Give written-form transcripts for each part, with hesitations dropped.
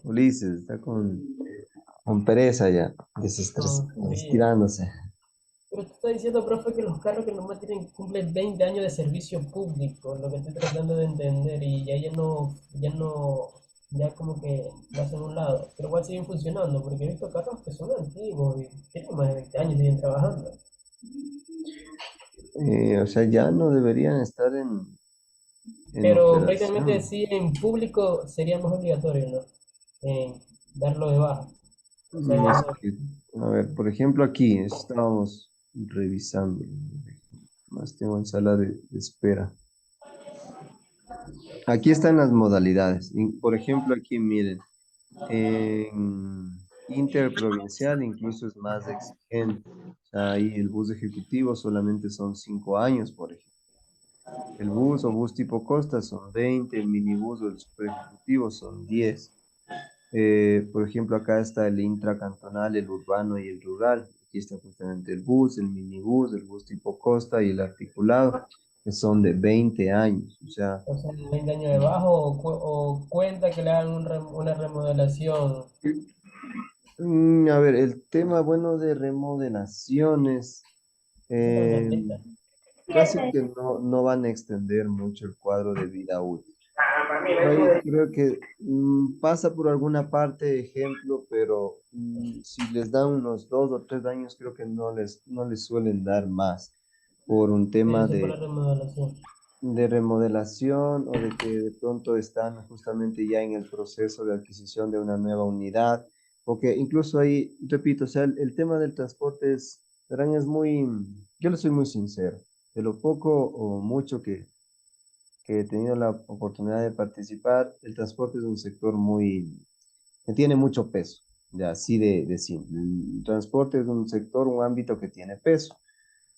Ulises está con pereza ya, Sí. estirándose. Pero te está diciendo, profe, que los carros que nomás cumplen 20 años de servicio público, lo que estoy tratando de entender, y ya como que lo hacen a un lado. Pero igual siguen funcionando, porque he visto carros que son antiguos y tienen más de 20 años y siguen trabajando. O sea, ya no deberían estar en Pero prácticamente operación. sí, en público sería más obligatorio, ¿no? Darlo de baja. O sea, ya Es no. que, a ver, por ejemplo, aquí estábamos revisando, más tengo en sala de espera. Aquí están las modalidades. Por ejemplo, aquí miren, en interprovincial incluso es más exigente. O sea, ahí el bus ejecutivo solamente son 5 años, por ejemplo. El bus o bus tipo Costa son 20, el minibús o el super ejecutivo son 10. Por ejemplo, acá está el intracantonal, el urbano y el rural. Aquí está justamente el bus, el minibús, el bus tipo Costa y el articulado, que son de 20 años. O sea, O sea, 20 años de bajo o cuenta que le hagan una remodelación. a ver, el tema bueno de remodelaciones, Eso también eh, aplica. casi que no van a extender mucho el cuadro de vida útil. Por ahí creo que pasa por alguna parte ejemplo, pero si les dan unos 2 o 3 años, creo que no les suelen dar más por un Pero tema eso por la remodelación. de remodelación o de que de pronto están justamente ya en el proceso de adquisición de una nueva unidad. Porque incluso ahí, repito, o sea, el tema del transporte verán, yo le soy muy sincero, de lo poco o mucho que he tenido la oportunidad de participar, el transporte es un sector que tiene mucho peso, ya así de simple. El transporte es un sector, un ámbito que tiene peso.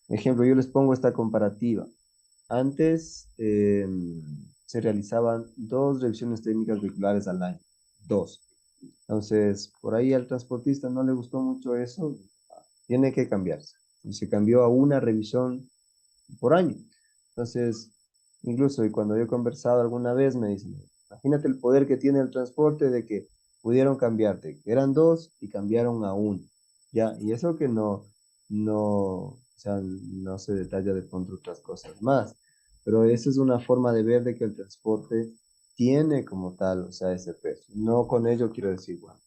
Ejemplo, yo les pongo esta comparativa. Antes se realizaban 2 revisiones técnicas vehiculares al año, dos. Entonces, por ahí al transportista no le gustó mucho eso, tiene que cambiarse. Y se cambió a una revisión por año. Entonces, incluso y cuando yo he conversado alguna vez, me dicen, imagínate el poder que tiene el transporte de que pudieron cambiarte, que eran dos y cambiaron a uno, ¿ya? Y eso que o sea, no se detalla de pronto otras cosas más, pero esa es una forma de ver de que el transporte tiene como tal, o sea, ese peso. No con ello quiero decir, bueno,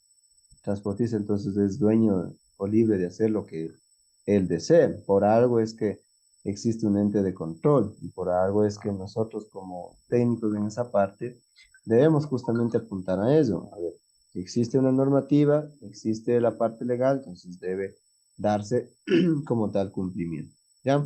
el transportista entonces es dueño o libre de hacer lo que él desee. Por algo es que existe un ente de control y por algo es que nosotros como técnicos en esa parte debemos justamente apuntar a eso. A ver, existe una normativa, existe la parte legal, entonces debe darse como tal cumplimiento. ¿Ya?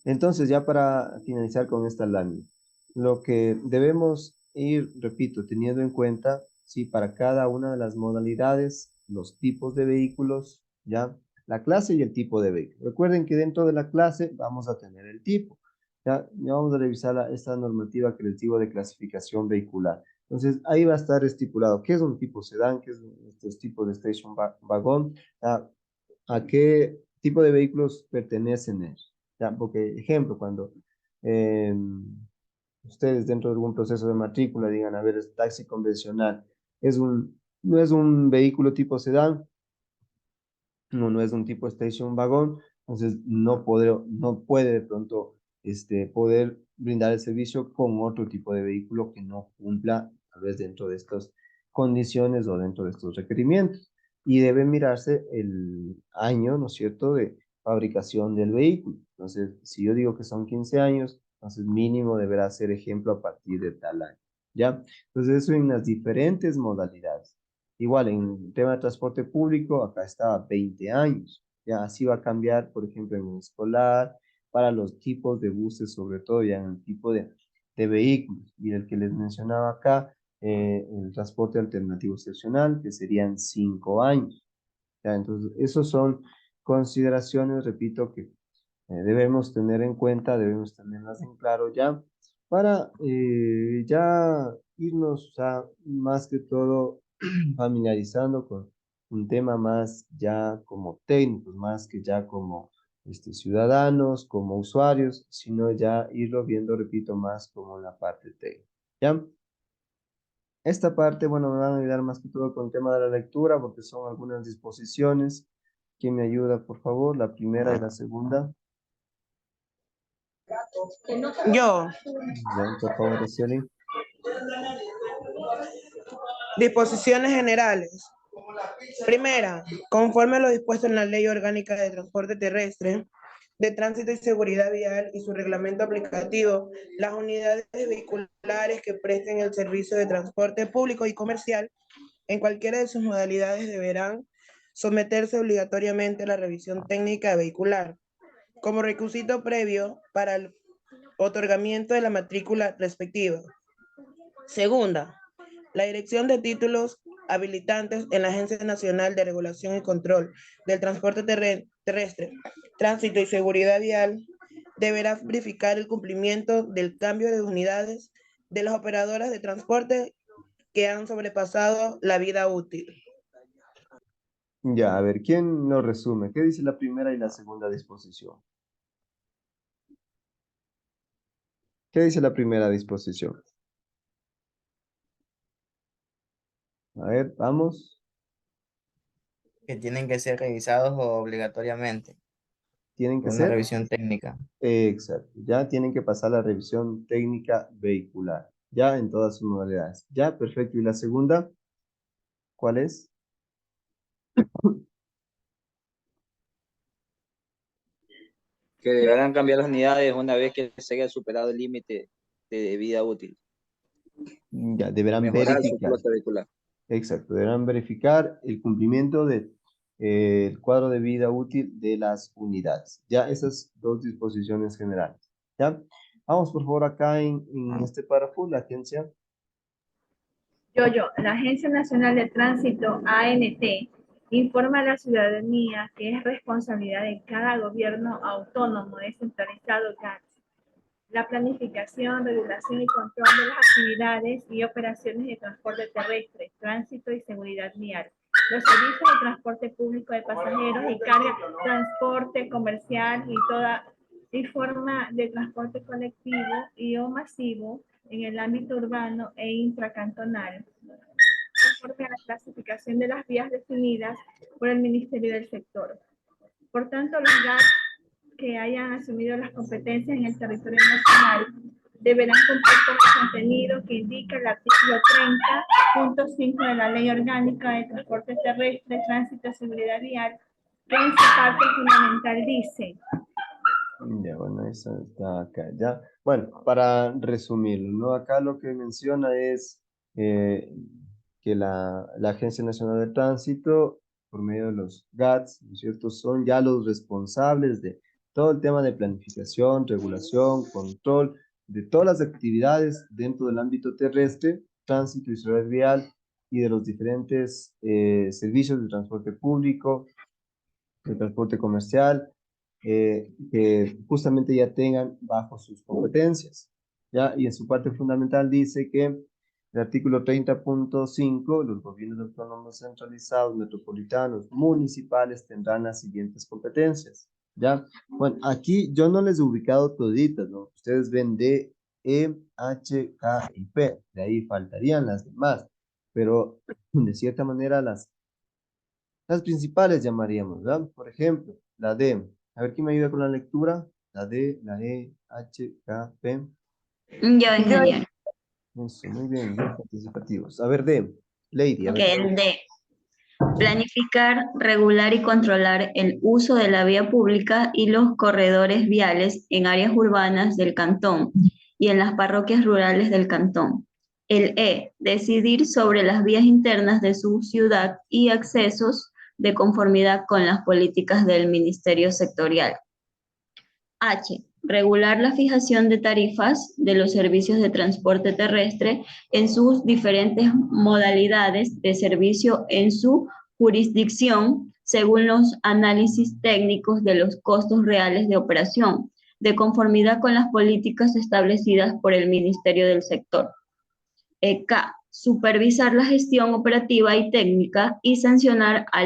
Entonces, ya para finalizar con esta lámina, lo que debemos ir, repito, teniendo en cuenta, sí, para cada una de las modalidades, los tipos de vehículos, ya, la clase y el tipo de vehículo. Recuerden que dentro de la clase vamos a tener el tipo. Ya vamos a revisar esta normativa que les digo de clasificación vehicular. Entonces, ahí va a estar estipulado qué es un tipo sedán, qué es estos tipos de station wagon, a qué tipo de vehículos pertenecen ellos. ¿Ya? Porque, ejemplo, cuando eh, ustedes dentro de algún proceso de matrícula digan, a ver, es taxi convencional, no es un vehículo tipo sedán, no es un tipo station wagon, entonces no puede de pronto poder brindar el servicio con otro tipo de vehículo que no cumpla tal vez dentro de estas condiciones o dentro de estos requerimientos. Y debe mirarse el año, ¿no es cierto?, de fabricación del vehículo. Entonces, si yo digo que son 15 años, entonces mínimo deberá ser ejemplo a partir de tal año, ¿ya? Entonces, eso en las diferentes modalidades. Igual, en tema de transporte público, acá está 20 años. Ya así va a cambiar, por ejemplo, en un escolar, para los tipos de buses, sobre todo ya en el tipo de vehículos. Y el que les mencionaba acá, el transporte alternativo excepcional, que serían 5 años. Ya, entonces, esos son consideraciones, repito, que debemos tener en cuenta, debemos tenerlas en claro ya, para ya irnos, o sea, más que todo familiarizando con un tema más ya como técnicos, más que ya como ciudadanos, como usuarios, sino ya irlo viendo, repito, más como la parte técnica. ¿Ya? Esta parte, bueno, me van a ayudar más que todo con el tema de la lectura, porque son algunas disposiciones. ¿Quién me ayuda, por favor? La primera y la segunda. Yo. Ya, por favor, Rocieli. Disposiciones generales. Primera, conforme a lo dispuesto en la Ley Orgánica de Transporte Terrestre, de Tránsito y Seguridad Vial y su reglamento aplicativo, las unidades vehiculares que presten el servicio de transporte público y comercial en cualquiera de sus modalidades deberán someterse obligatoriamente a la revisión técnica vehicular como requisito previo para el otorgamiento de la matrícula respectiva. Segunda, la dirección de títulos habilitantes en la Agencia Nacional de Regulación y Control del Transporte Terrestre, Tránsito y Seguridad Vial deberá verificar el cumplimiento del cambio de unidades de las operadoras de transporte que han sobrepasado la vida útil. Ya, a ver, ¿quién nos resume? ¿Qué dice la primera y la segunda disposición? ¿Qué dice la primera disposición? A ver, vamos. Que tienen que ser revisados obligatoriamente. Tienen que Una ser. revisión técnica. Exacto. Ya tienen que pasar la revisión técnica vehicular. Ya en todas sus modalidades. Ya, perfecto. ¿Y la segunda? ¿Cuál es? Que deberán cambiar las unidades una vez que se haya superado el límite de vida útil. Ya, deberán Mejorar su verificar. flota vehicular. Exacto. Deberán verificar el cumplimiento de el cuadro de vida útil de las unidades. Ya esas dos disposiciones generales. ¿Ya? Vamos por favor acá en este párrafo, la agencia. La Agencia Nacional de Tránsito, ANT, informa a la ciudadanía que es responsabilidad de cada gobierno autónomo descentralizado GATS la planificación, regulación y control de las actividades y operaciones de transporte terrestre, tránsito y seguridad vial, los servicios de transporte público de pasajeros y carga, transporte comercial y toda forma de transporte colectivo y o masivo en el ámbito urbano e intracantonal, conforme a la clasificación de las vías definidas por el Ministerio del Sector. Por tanto, los GATS que hayan asumido las competencias en el territorio nacional deberán cumplir con el contenido que indica el artículo 30.5 de la Ley Orgánica de Transporte Terrestre, Tránsito y Seguridad Vial, que en su parte fundamental dice. Ya, bueno, eso está acá, ya. Bueno, para resumirlo, ¿no? Acá lo que menciona es que la Agencia Nacional de Tránsito, por medio de los GATS, ¿no es cierto?, son ya los responsables de todo el tema de planificación, regulación, control, de todas las actividades dentro del ámbito terrestre, tránsito y seguridad vial, y de los diferentes servicios de transporte público, de transporte comercial, que justamente ya tengan bajo sus competencias. ¿Ya? Y en su parte fundamental dice que el artículo 30.5, los gobiernos autónomos centralizados, metropolitanos, municipales tendrán las siguientes competencias. ¿Ya? Bueno, aquí yo no les he ubicado toditas, ¿no? Ustedes ven D, E, H, K y P, de ahí faltarían las demás, pero de cierta manera las principales llamaríamos, ¿verdad? Por ejemplo, la D. A ver, ¿quién me ayuda con la lectura? La D, la E, H, K, P. Yo, ingeniero. Eso, muy bien, bien participativos. A ver, D. Lady, a Ok, ver. el D. Planificar, regular y controlar el uso de la vía pública y los corredores viales en áreas urbanas del cantón y en las parroquias rurales del cantón. El E. Decidir sobre las vías internas de su ciudad y accesos de conformidad con las políticas del Ministerio Sectorial. H. Regular la fijación de tarifas de los servicios de transporte terrestre en sus diferentes modalidades de servicio en su jurisdicción, según los análisis técnicos de los costos reales de operación, de conformidad con las políticas establecidas por el Ministerio del Sector. K. supervisar la gestión operativa y técnica y sancionar a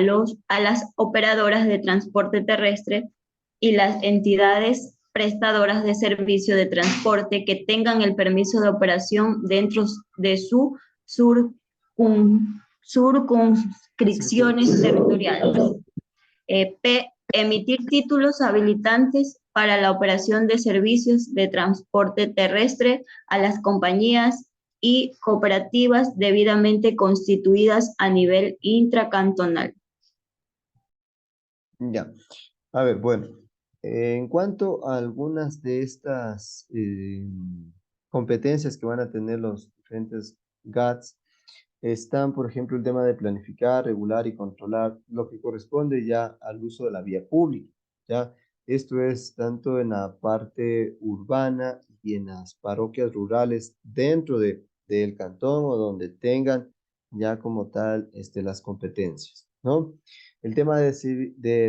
las operadoras de transporte terrestre y las entidades prestadoras de servicio de transporte que tengan el permiso de operación dentro de su circunscripciones territoriales. P. Emitir títulos habilitantes para la operación de servicios de transporte terrestre a las compañías y cooperativas debidamente constituidas a nivel intracantonal. Ya. A ver, bueno, en cuanto a algunas de estas competencias que van a tener los diferentes GATS, están, por ejemplo, el tema de planificar, regular y controlar lo que corresponde ya al uso de la vía pública, ¿ya? Esto es tanto en la parte urbana y en las parroquias rurales dentro del cantón o donde tengan ya como tal las competencias, ¿no? El tema de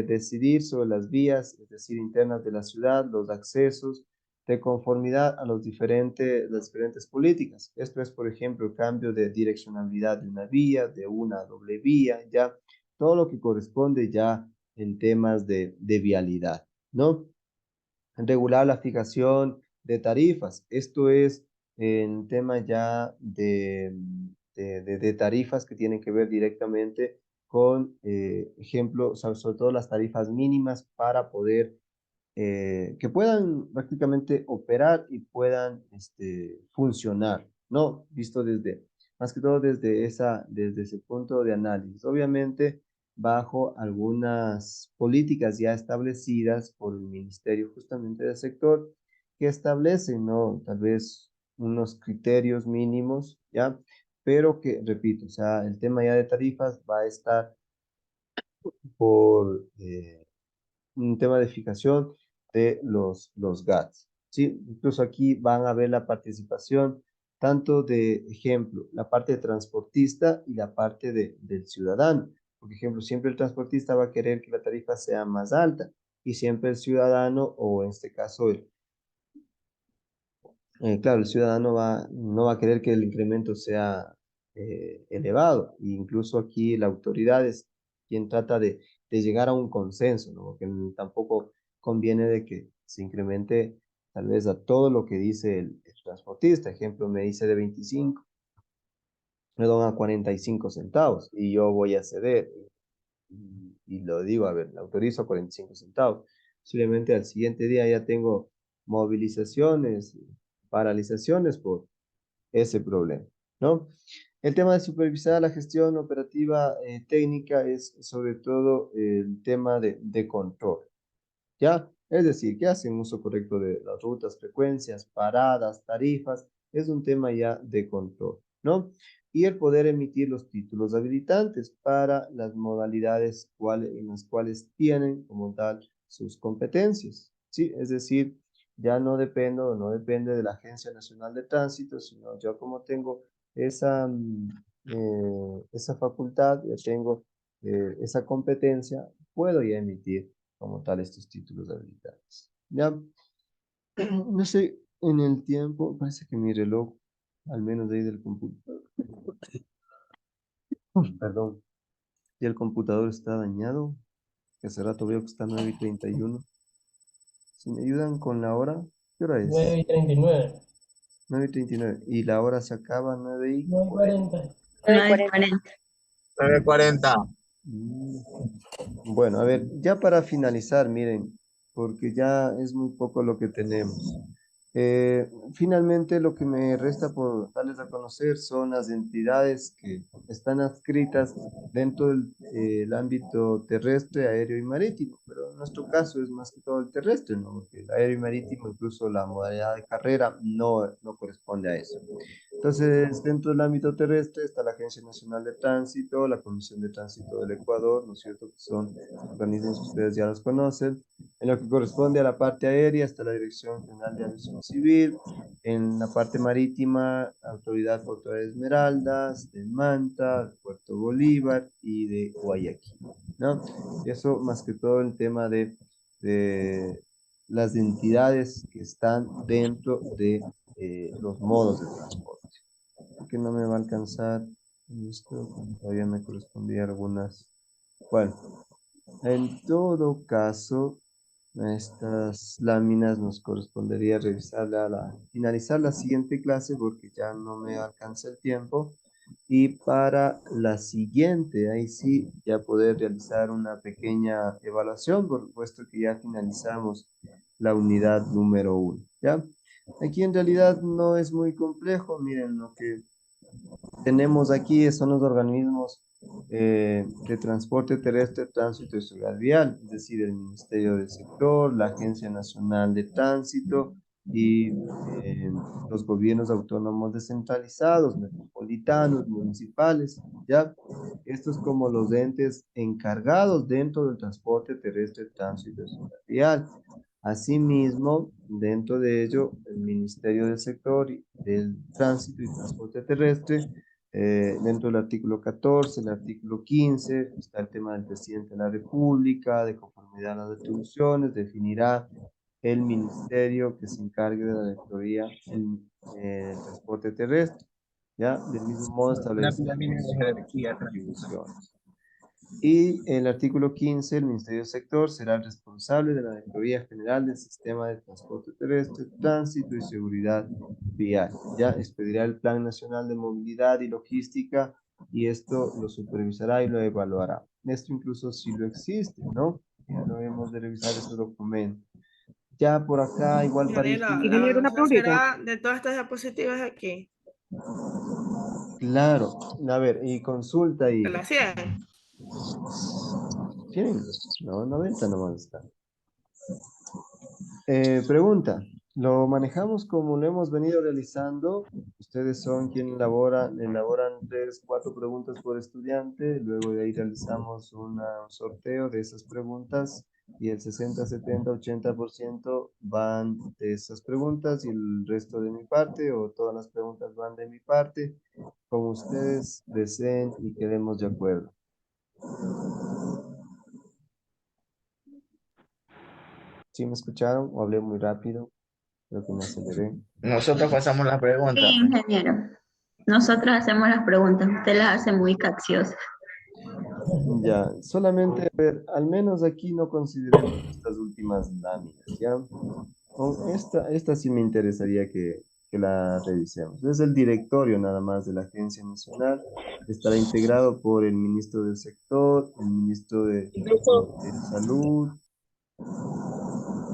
decidir sobre las vías, es decir, internas de la ciudad, los accesos, de conformidad a las diferentes políticas. Esto es, por ejemplo, el cambio de direccionalidad de una vía, de una doble vía, ya todo lo que corresponde ya en temas de vialidad, ¿no? Regular la fijación de tarifas. Esto es en tema ya de tarifas que tienen que ver directamente con, ejemplo, sobre todo las tarifas mínimas para poder que puedan prácticamente operar y puedan funcionar, ¿no? Visto más que todo desde ese punto de análisis. Obviamente, bajo algunas políticas ya establecidas por el Ministerio justamente del sector, que establecen, ¿no? Tal vez unos criterios mínimos, ¿ya? Pero que, repito, o sea, el tema ya de tarifas va a estar por un tema de fijación de los GATS, ¿sí? Incluso aquí van a ver la participación tanto de, ejemplo, la parte de transportista y la parte del ciudadano. Por ejemplo, siempre el transportista va a querer que la tarifa sea más alta y siempre el ciudadano, o en este caso, claro, el ciudadano no va a querer que el incremento sea elevado. E incluso aquí la autoridad es quien trata de llegar a un consenso, ¿no? Porque tampoco conviene de que se incremente tal vez a todo lo que dice el transportista. Ejemplo, me dice de 25, me dan a 45 centavos y yo voy a ceder. Y lo digo, a ver, le autorizo a 45 centavos. Posiblemente al siguiente día ya tengo movilizaciones, paralizaciones por ese problema, ¿no? El tema de supervisar la gestión operativa técnica es sobre todo el tema de control, ¿ya? Es decir, que hacen uso correcto de las rutas, frecuencias, paradas, tarifas, es un tema ya de control, ¿no? Y el poder emitir los títulos habilitantes para las modalidades en las cuales tienen como tal sus competencias, ¿sí? Es decir, ya no depende de la Agencia Nacional de Tránsito, sino yo como tengo esa facultad, ya tengo esa competencia, puedo ya emitir como tal estos títulos habilitantes. Ya, no sé, en el tiempo, parece que mi reloj, al menos de ahí del computador, perdón, y el computador está dañado, que hace rato veo que está 9:31. Si me ayudan con la hora, ¿qué hora es? 9:39. 9:39. Y la hora se acaba 9:40. 9:40. 9:40. Bueno, a ver, ya para finalizar, miren, porque ya es muy poco lo que tenemos. Finalmente, lo que me resta por darles a conocer son las entidades que están adscritas dentro del ámbito terrestre, aéreo y marítimo, pero en nuestro caso es más que todo el terrestre, ¿no? Porque el aéreo y marítimo, incluso la modalidad de carrera, no corresponde a eso. Entonces, dentro del ámbito terrestre está la Agencia Nacional de Tránsito, la Comisión de Tránsito del Ecuador, ¿no es cierto? Que son organismos que ustedes ya los conocen. En lo que corresponde a la parte aérea está la Dirección General de Aviación Civil. En la parte marítima, Autoridad Portuaria de Esmeraldas, de Manta, de Puerto Bolívar y de Guayaquil, ¿no? Y eso más que todo el tema de las entidades que están dentro de los modos de transporte. que no me va a alcanzar. Listo, todavía me correspondía algunas. Bueno, en todo caso, estas láminas nos correspondería revisarla finalizar la siguiente clase porque ya no me alcanza el tiempo. Y para la siguiente, ahí sí, ya poder realizar una pequeña evaluación, por supuesto que ya finalizamos la unidad número 1, ¿ya? Aquí en realidad no es muy complejo, miren lo que tenemos aquí son los organismos de transporte terrestre, tránsito y seguridad vial, es decir, el Ministerio del Sector, la Agencia Nacional de Tránsito y los gobiernos autónomos descentralizados, metropolitanos, municipales, ¿ya? Estos como los entes encargados dentro del transporte terrestre, tránsito y seguridad vial. Asimismo, dentro de ello, el Ministerio del Sector y del Tránsito y Transporte Terrestre, dentro del artículo 14, el artículo 15, está el tema del presidente de la República, de conformidad a las atribuciones, definirá el ministerio que se encargue de la rectoría en transporte terrestre, ¿ya? Del mismo modo establecerá atribuciones. Y el artículo 15, el Ministerio del Sector será el responsable de la Auditoría General del Sistema de Transporte Terrestre, Tránsito y Seguridad Vial. Ya expedirá el Plan Nacional de Movilidad y Logística y esto lo supervisará y lo evaluará. Esto incluso si lo existe, ¿no? Ya lo hemos de revisar ese documento. Ya por acá, igual para ir... Ingeniero, una pregunta. De todas estas diapositivas aquí. Claro, a ver, y consulta ¿De y... las 100? ¿Tienen? No, 90 nomás está. Pregunta, ¿lo manejamos como lo hemos venido realizando? Ustedes son quienes elaboran 3, 4 preguntas por estudiante, luego de ahí realizamos un sorteo de esas preguntas y el 60, 70, 80% van de esas preguntas y el resto de mi parte o todas las preguntas van de mi parte, como ustedes deseen y quedemos de acuerdo. ¿Sí me escucharon o hablé muy rápido? Creo que me aceleré. Nosotros pasamos las preguntas. Sí, ingeniero. Nosotros hacemos las preguntas, usted las hace muy capciosas. Ya, solamente, a ver, al menos aquí no consideremos estas últimas láminas, ¿ya? Con esta sí me interesaría que la revisemos. Es el directorio nada más de la Agencia Nacional. Estará integrado por el ministro del Sector, el ministro de Salud.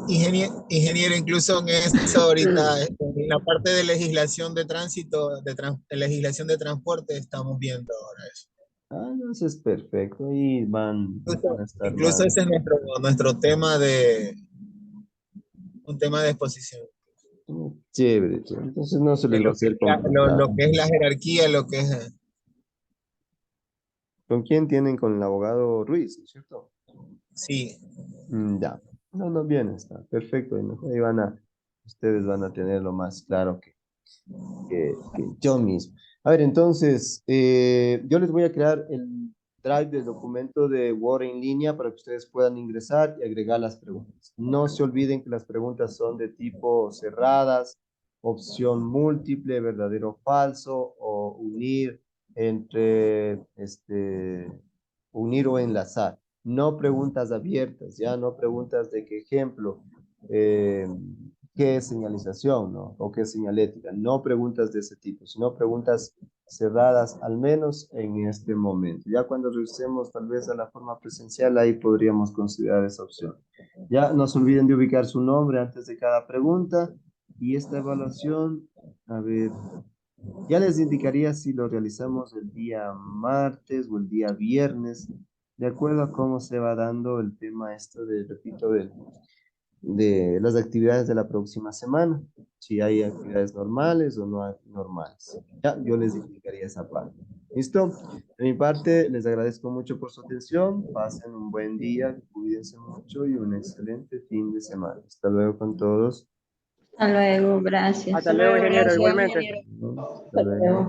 Ingeniero, incluso en eso ahorita, en la parte de legislación de tránsito, de legislación de transporte, estamos viendo ahora eso. Ah, no, eso es perfecto. Ahí van a estar Incluso más. ese es nuestro tema un tema de exposición. Chévere, chévere. Entonces no se les va a hacer complicado. Lo que es la jerarquía, lo que es... ¿Con quién tienen? Con el abogado Ruiz, ¿cierto? Sí. Ya. No, bien, está perfecto. Ahí ustedes van a tenerlo más claro que yo mismo. A ver, entonces, yo les voy a crear el drive del documento de Word en línea para que ustedes puedan ingresar y agregar las preguntas. No se olviden que las preguntas son de tipo cerradas, opción múltiple, verdadero o falso, o unir unir o enlazar. No preguntas abiertas, ya no preguntas de qué ejemplo, qué es señalización, ¿no? O qué es señalética. No preguntas de ese tipo, sino preguntas cerradas, al menos en este momento. Ya cuando revisemos tal vez a la forma presencial, ahí podríamos considerar esa opción. Ya no se olviden de ubicar su nombre antes de cada pregunta. Y esta evaluación, a ver, ya les indicaría si lo realizamos el día martes o el día viernes, de acuerdo a cómo se va dando el tema repito, de las actividades de la próxima semana, si hay actividades normales o no hay normales. Ya, yo les indicaría esa parte. ¿Listo? De mi parte, les agradezco mucho por su atención, pasen un buen día, cuídense mucho y un excelente fin de semana. Hasta luego con todos. Hasta luego, gracias. Hasta luego, ingeniero, igualmente. Hasta luego.